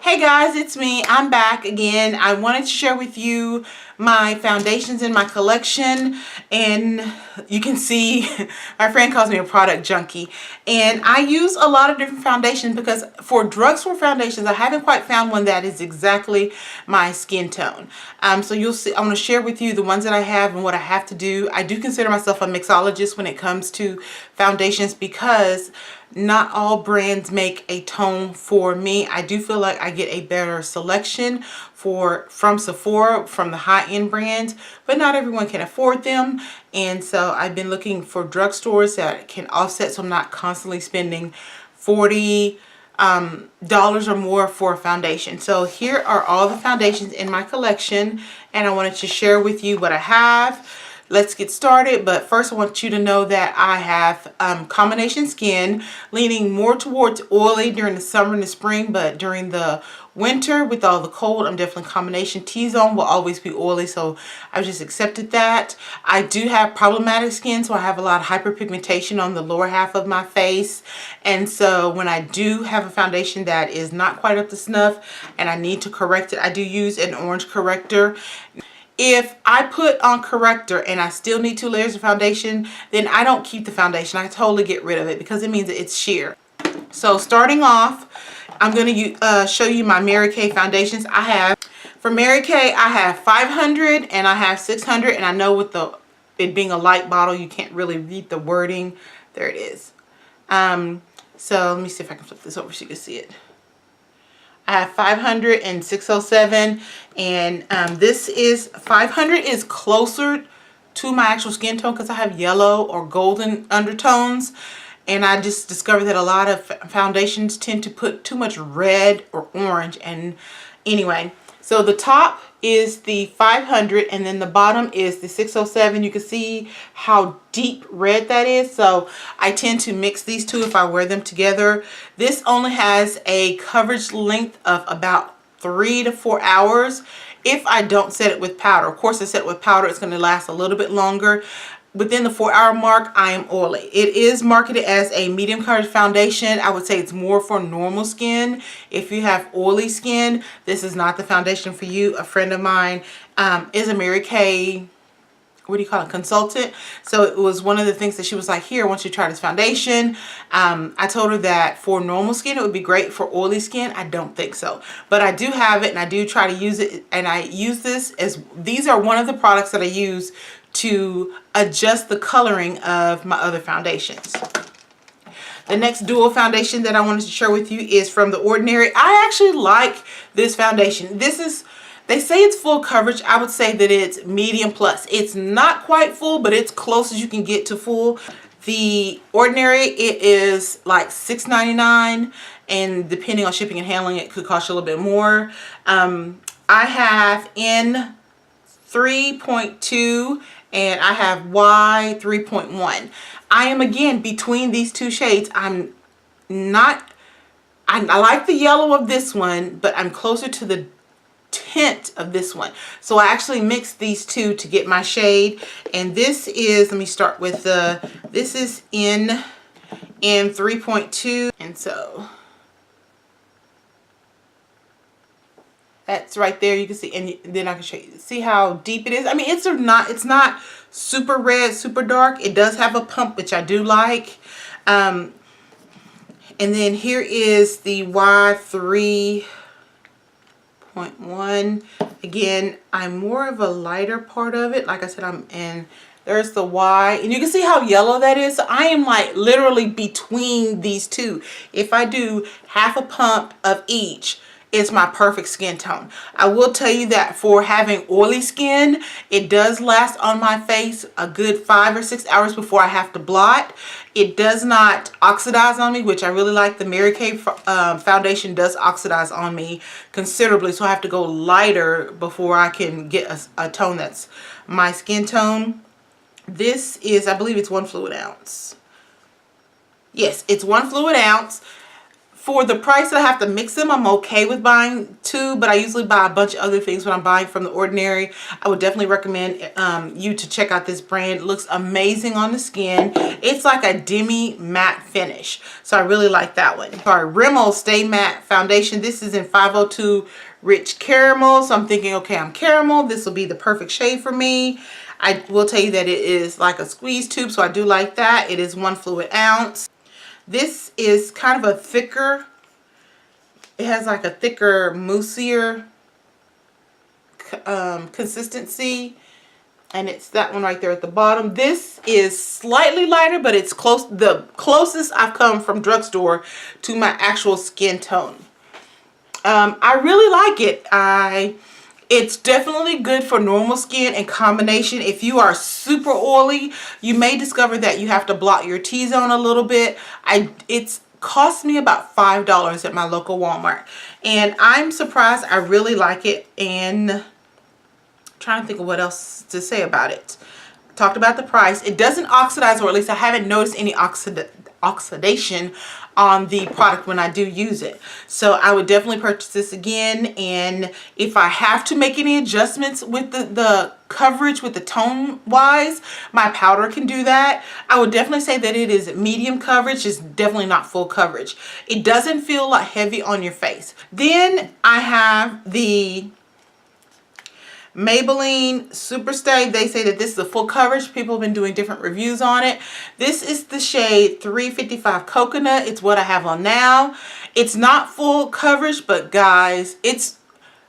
Hey guys, it's me. I'm back again. I wanted to share with you my foundations in my collection, and you can see my friend calls me a product junkie, and I use a lot of different foundations because for drugstore foundations I haven't quite found one that is exactly my skin tone. So you'll see, I want to share with you the ones that I have and what I have to do. I do consider myself a mixologist when it comes to foundations because not all brands make a tone for me. I do feel like I get a better selection from Sephora, from the high-end brands, but not everyone can afford them. And so I've been looking for drugstores that can offset so I'm not constantly spending $40 or more for a foundation. So here are all the foundations in my collection, and I wanted to share with you what I have. Let's get started, but first I want you to know that I have combination skin, leaning more towards oily during the summer and the spring, but during the winter with all the cold, I'm definitely combination. T-zone will always be oily, so I've just accepted that. I do have problematic skin, so I have a lot of hyperpigmentation on the lower half of my face, and so when I do have a foundation that is not quite up to snuff and I need to correct it, I do use an orange corrector. If I put on corrector and I still need 2 layers of foundation, then I don't keep the foundation. I totally get rid of it because it means that it's sheer. So starting off, I'm going to show you my Mary Kay foundations I have. For Mary Kay, I have 500 and I have 600, and I know with it being a light bottle, you can't really read the wording. There it is. So let me see if I can flip this over so you can see it. I have 500 and 607, and this is 500 is closer to my actual skin tone because I have yellow or golden undertones, and I just discovered that a lot of foundations tend to put too much red or orange. And anyway, so the top is the 500 and then the bottom is the 607. You can see how deep red that is, so I tend to mix these two if I wear them together. This only has a coverage length of about 3 to 4 hours if I don't set it with powder. Of course, I set it with powder, it's going to last a little bit longer. Within the 4-hour mark, I am oily. It is marketed as a medium coverage foundation. I would say it's more for normal skin. If you have oily skin, this is not the foundation for you. A friend of mine is a Mary Kay, what do you call it, consultant. So it was one of the things that she was like, here, I want you to try this foundation. I told her that for normal skin, it would be great. For oily skin, I don't think so. But I do have it, and I do try to use it. And I use this as, these are one of the products that I use to adjust the coloring of my other foundations. The next dual foundation that I wanted to share with you is from The Ordinary. I actually like this foundation. This is, they say it's full coverage. I would say that it's medium plus. It's not quite full, but it's close as you can get to full. The Ordinary, it is like $6.99, and depending on shipping and handling, it could cost you a little bit more. I have in 3.2 and I have Y 3.1. I am again between these two shades. I like the yellow of this one, but I'm closer to the tint of this one. So I actually mixed these two to get my shade. And this is, let me start with this is in 3.2, and so that's right there. You can see, and then I can show you. See how deep it is? I mean, it's not super red, super dark. It does have a pump, which I do like. And then here is the Y 3.1. Again, I'm more of a lighter part of it. Like I said, there's the Y, and you can see how yellow that is. So I am like literally between these two. If I do half a pump of each, it's my perfect skin tone. I will tell you that for having oily skin, it does last on my face a good 5 or 6 hours before I have to blot. It does not oxidize on me, which I really like. The Mary Kay foundation does oxidize on me considerably, so I have to go lighter before I can get a tone that's my skin tone. This is, I believe it's 1 fluid ounce. Yes, it's 1 fluid ounce. For the price that I have to mix them, I'm okay with buying two, but I usually buy a bunch of other things when I'm buying from The Ordinary. I would definitely recommend you to check out this brand. It looks amazing on the skin. It's like a demi matte finish, so I really like that one. Sorry, Rimmel Stay Matte Foundation. This is in 502 Rich Caramel, so I'm thinking, okay, I'm caramel. This will be the perfect shade for me. I will tell you that it is like a squeeze tube, so I do like that. It is 1 fluid ounce. This is kind of a thicker, it has like a thicker, moussier consistency. And it's that one right there at the bottom. This is slightly lighter, but it's close, the closest I've come from drugstore to my actual skin tone. I really like it. It's definitely good for normal skin in combination. If you are super oily, you may discover that you have to blot your T-zone a little bit. It's cost me about $5 at my local Walmart. And I'm surprised. I really like it. And I'm trying to think of what else to say about it. Talked about the price. It doesn't oxidize, or at least I haven't noticed any oxidation on the product when I do use it. So I would definitely purchase this again. And if I have to make any adjustments with the coverage, with the tone wise, my powder can do that. I would definitely say that it is medium coverage. It's definitely not full coverage. It doesn't feel like heavy on your face. Then I have the Maybelline Superstay. They say that this is a full coverage. People have been doing different reviews on it. This is the shade 355 Coconut. It's what I have on now. It's not full coverage, but guys, it's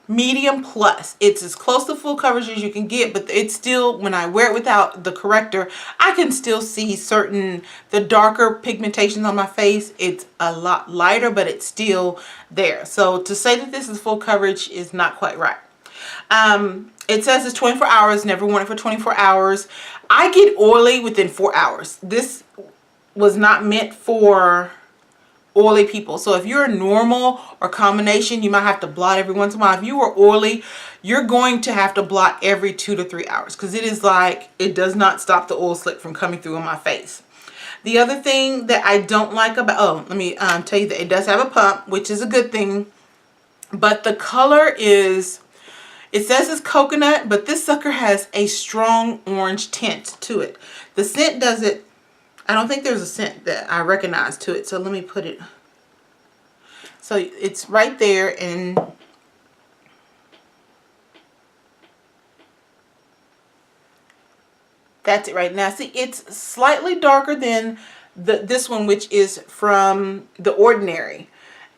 medium plus. It's as close to full coverage as you can get, but it's still, when I wear it without the corrector, I can still see the darker pigmentations on my face. It's a lot lighter, but it's still there. So to say that this is full coverage is not quite right. It says it's 24 hours, never worn it for 24 hours. I get oily within 4 hours. This was not meant for oily people. So if you're a normal or combination, you might have to blot every once in a while. If you are oily, you're going to have to blot every 2 to 3 hours, because it is like, it does not stop the oil slick from coming through on my face. The other thing that I don't like about, oh, let me tell you that it does have a pump, which is a good thing, but the color is, it says it's coconut, but this sucker has a strong orange tint to it. The scent does it, I don't think there's a scent that I recognize to it. So let me put it, so it's right there, and that's it right now. See, it's slightly darker than this one, which is from The Ordinary.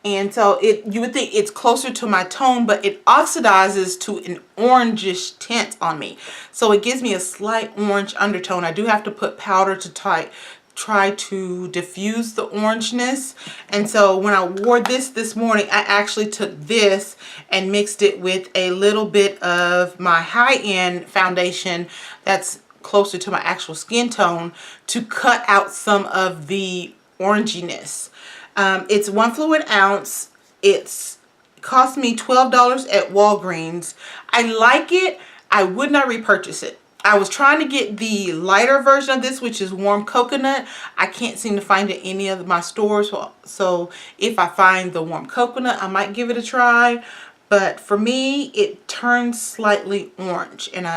And so you would think it's closer to my tone, but it oxidizes to an orangish tint on me. So it gives me a slight orange undertone. I do have to put powder to try to diffuse the orangeness. And so when I wore this morning, I actually took this and mixed it with a little bit of my high-end foundation that's closer to my actual skin tone to cut out some of the oranginess. It's 1 fluid ounce. It's cost me $12 at Walgreens. I like it. I would not repurchase it. I was trying to get the lighter version of this, which is warm coconut. I can't seem to find it in any of my stores. So if I find the warm coconut, I might give it a try. But for me, it turns slightly orange, and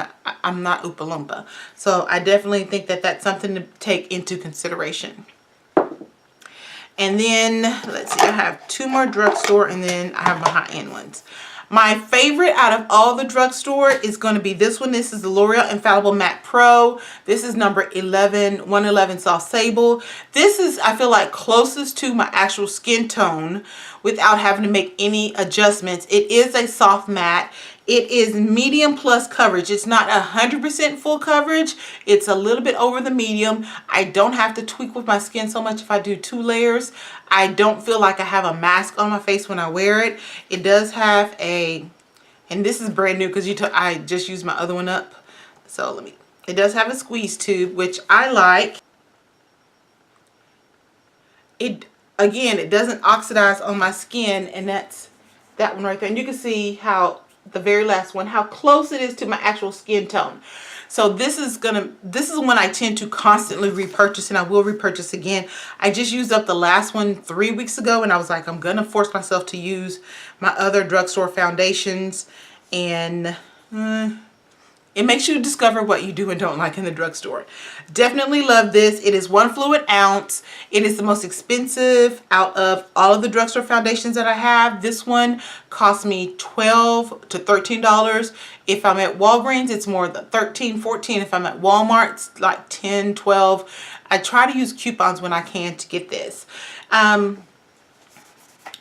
I'm not Oompa Loompa. So I definitely think that that's something to take into consideration. And then, let's see, I have 2 more drugstore, and then I have my high-end ones. My favorite out of all the drugstore is going to be this one. This is the L'Oreal Infallible Matte Pro. This is number 111 Soft Sable. This is, I feel like, closest to my actual skin tone without having to make any adjustments. It is a soft matte. It is medium plus coverage. It's not 100% full coverage. It's a little bit over the medium. I don't have to tweak with my skin so much if I do 2 layers. I don't feel like I have a mask on my face when I wear it. It does have a, and this is brand new because I just used my other one up. So it does have a squeeze tube, which I like. Again, it doesn't oxidize on my skin, and that's that one right there. And you can see how the very last one, how close it is to my actual skin tone. So this is one I tend to constantly repurchase, and I will repurchase again. I just used up the last one 3 weeks ago, and I was like, I'm gonna force myself to use my other drugstore foundations, and it makes you discover what you do and don't like in the drugstore. Definitely love this. It is 1 fluid ounce. It is the most expensive out of all of the drugstore foundations that I have. This one cost me $12 to $13. If I'm at Walgreens, it's more than $13, $14. If I'm at Walmart, it's like $10, $12. I try to use coupons when I can to get this. Trying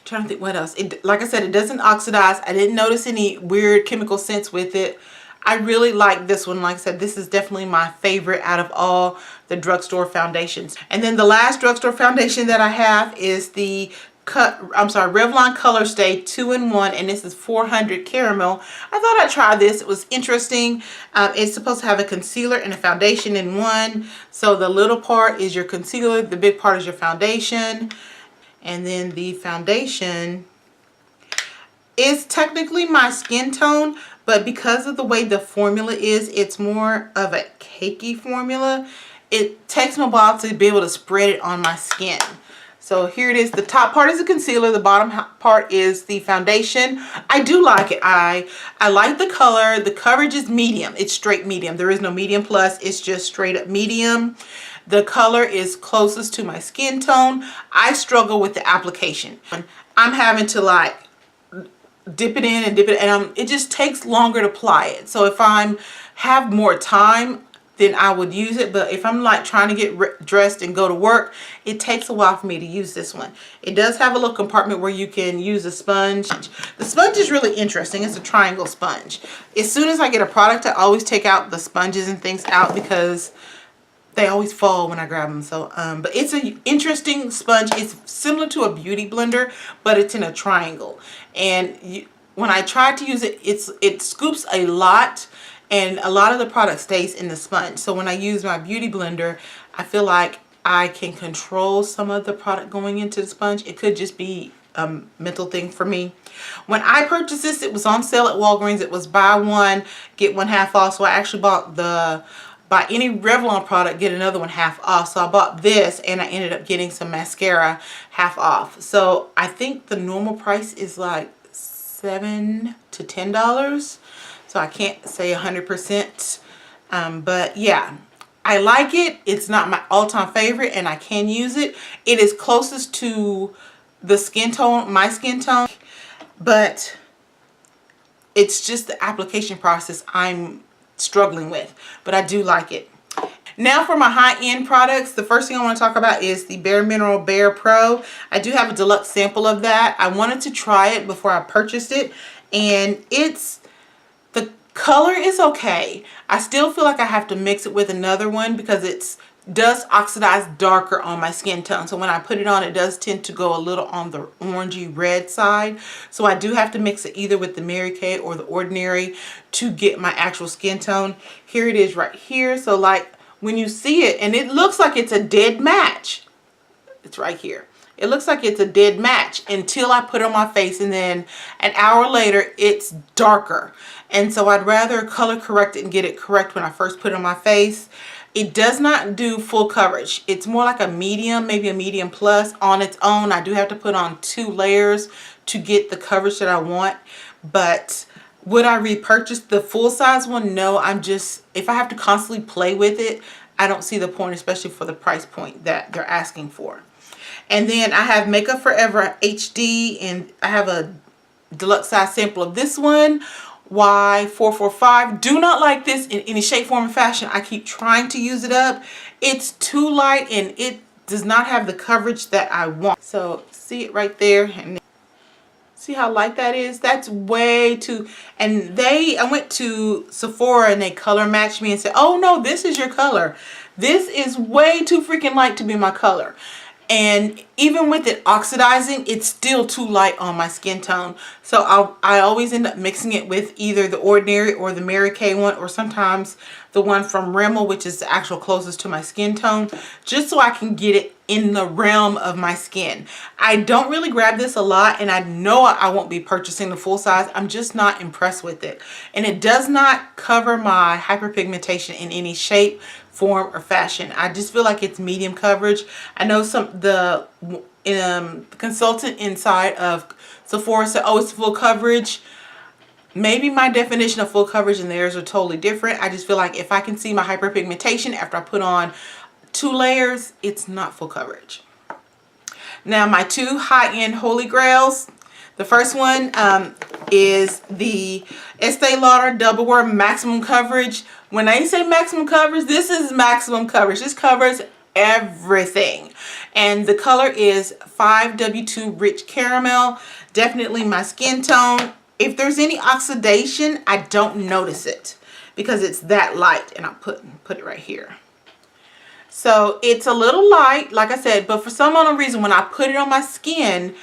to think what else. Like I said, it doesn't oxidize. I didn't notice any weird chemical scents with it. I really like this one. Like I said, this is definitely my favorite out of all the drugstore foundations. And then the last drugstore foundation that I have is the Revlon Color Stay 2-in-1, and this is 400 caramel. I thought I'd try this. It was interesting. It's supposed to have a concealer and a foundation in one. So the little part is your concealer, the big part is your foundation. And then the foundation is technically my skin tone, but because of the way the formula is, it's more of a cakey formula. It takes me a while to be able to spread it on my skin. So here it is. The top part is the concealer. The bottom part is the foundation. I do like it. I like the color. The coverage is medium. It's straight medium. There is no medium plus. It's just straight up medium. The color is closest to my skin tone. I struggle with the application. I'm having to like dip it in and dip it, and it just takes longer to apply it. So if I'm have more time, then I would use it. But if I'm like trying to get dressed and go to work, it takes a while for me to use this one. It does have a little compartment where you can use a sponge. The sponge is really interesting. It's a triangle sponge. As soon as I get a product, I always take out the sponges and things out because they always fall when I grab them. So, but it's an interesting sponge. It's similar to a beauty blender, but it's in a triangle. And when I tried to use it, it scoops a lot, and a lot of the product stays in the sponge. So when I use my beauty blender, I feel like I can control some of the product going into the sponge. It could just be a mental thing for me. When I purchased this, it was on sale at Walgreens. It was buy one, get one half off. So I actually bought buy any Revlon product, get another one half off. So I bought this, and I ended up getting some mascara half off. So I think the normal price is like $7 to $10. So I can't say 100%. But yeah, I like it. It's not my all-time favorite, and I can use it. It is closest to the skin tone, my skin tone, but it's just the application process I'm struggling with, but I do like it. Now for my high-end products, the first thing I want to talk about is the Bare Mineral Bare Pro. I do have a deluxe sample of that. I wanted to try it before I purchased it, and the color is okay. I still feel like I have to mix it with another one because it does oxidize darker on my skin tone. So when I put it on, it does tend to go a little on the orangey red side. So I do have to mix it either with the Mary Kay or the Ordinary to get my actual skin tone. Here it is right here. So like when you see it, and it looks like it's a dead match. It's right here. It looks like it's a dead match until I put it on my face, and then an hour later it's darker. And so I'd rather color correct it and get it correct when I first put it on my face. It does not do full coverage. It's more like a medium, maybe a medium plus on its own. I do have to put on 2 layers to get the coverage that I want. But would I repurchase the full size one? No, if I have to constantly play with it, I don't see the point, especially for the price point that they're asking for. And then I have Makeup Forever HD, and I have a deluxe size sample of this one. Y445. Do not like this in any shape, form, or fashion. I keep trying to use it up. It's too light, and it does not have the coverage that I want. So see it right there, and see how light that is? That's way too. And I went to Sephora, and they color matched me and said, oh no, this is your color. This is way too freaking light to be my color. And even with it oxidizing, it's still too light on my skin tone. So I always end up mixing it with either the Ordinary or the Mary Kay one, or sometimes the one from Rimmel, which is the actual closest to my skin tone, just so I can get it in the realm of my skin. I don't really grab this a lot, and I know I won't be purchasing the full size. I'm just not impressed with it. And it does not cover my hyperpigmentation in any shape, form, or fashion. I just feel like it's medium coverage. I know the consultant inside of Sephora said, oh, it's full coverage. Maybe my definition of full coverage and theirs are totally different. I just feel like if I can see my hyperpigmentation after I put on 2 layers, it's not full coverage. Now my 2 high-end holy grails. The first one is the Estee Lauder Double Wear Maximum Coverage. When I say maximum coverage, this is maximum coverage. This covers everything. And the color is 5W2 Rich Caramel. Definitely my skin tone. If there's any oxidation, I don't notice it because it's that light. And I'll put it right here. So it's a little light, like I said, but for some unknown reason, when I put it on my skin,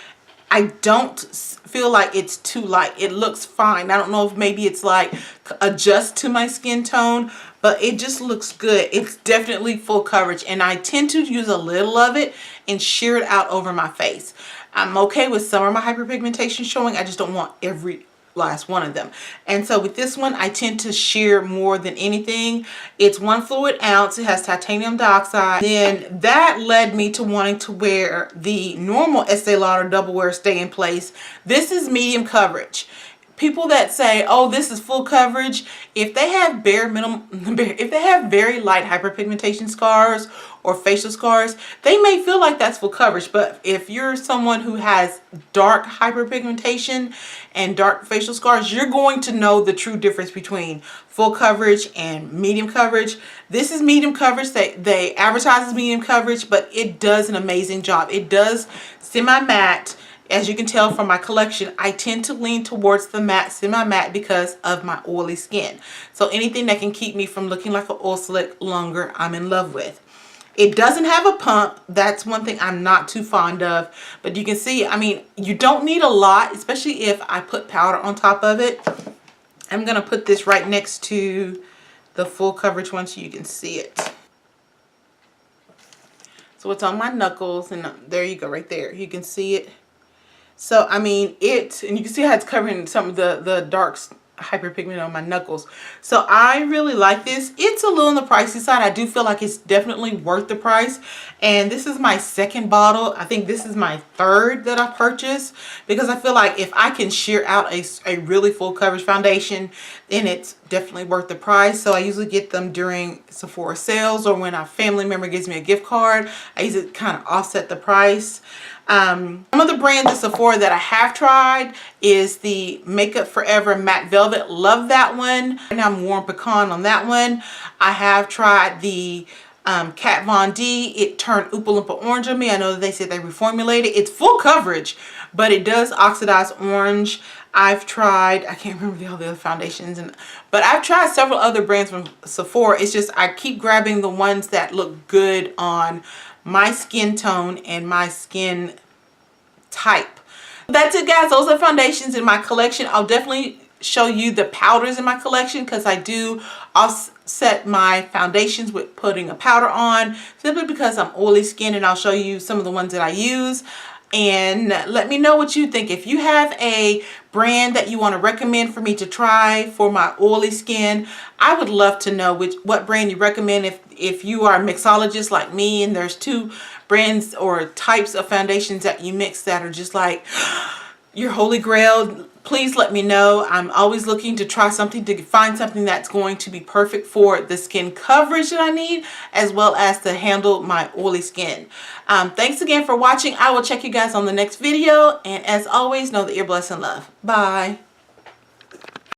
I don't feel like it's too light. It looks fine. I don't know if maybe it's like adjust to my skin tone, but it just looks good. It's definitely full coverage, and I tend to use a little of it and sheer it out over my face. I'm okay with some of my hyperpigmentation showing. I just don't want every last one of them. And so with this one, I tend to sheer more than anything. It's 1 fluid ounce. It has titanium dioxide. Then that led me to wanting to wear the normal Estee Lauder Double Wear Stay in Place. This is medium coverage. People that say, oh, this is full coverage, if they have if they have very light hyperpigmentation scars or facial scars, they may feel like that's full coverage. But if you're someone who has dark hyperpigmentation and dark facial scars, you're going to know the true difference between full coverage and medium coverage. This is medium coverage. They advertise as medium coverage, but it does an amazing job. It does semi-matte. As you can tell from my collection, I tend to lean towards the matte, semi-matte because of my oily skin. So anything that can keep me from looking like an oil slick longer, I'm in love with. It doesn't have a pump. That's one thing I'm not too fond of. But you can see, I mean, you don't need a lot, especially if I put powder on top of it. I'm going to put this right next to the full coverage one so you can see it. So it's on my knuckles, and there you go, right there. You can see it. So, I mean, and you can see how it's covering some of the dark hyperpigment on my knuckles. So, I really like this. It's a little on the pricey side. I do feel like it's definitely worth the price. And this is my 2nd bottle. I think this is my 3rd that I purchased, because I feel like if I can sheer out a really full coverage foundation, then it's definitely worth the price. So, I usually get them during Sephora sales, or when a family member gives me a gift card. I usually kind of offset the price. Some of the brands at Sephora that I have tried is the Makeup Forever Matte Velvet. Love that one. And I'm warm pecan on that one. I have tried the Kat Von D. It turned Oompa Loompa orange on me. I know that they said they reformulated. It's full coverage, but it does oxidize orange. I've tried, I can't remember all the other foundations, but I've tried several other brands from Sephora. It's just I keep grabbing the ones that look good on my skin tone and my skin type. That's it, guys. Those are foundations in my collection. I'll definitely show you the powders in my collection, because I do offset my foundations with putting a powder on, simply because I'm oily skin, and I'll show you some of the ones that I use. And let me know what you think. If you have a brand that you want to recommend for me to try for my oily skin, I would love to know what brand you recommend. If you are a mixologist like me, and there's 2 brands or types of foundations that you mix that are just like your holy grail, please let me know. I'm always looking to try something, to find something that's going to be perfect for the skin coverage that I need, as well as to handle my oily skin. Thanks again for watching. I will check you guys on the next video. And as always, know that you're blessed and love. Bye.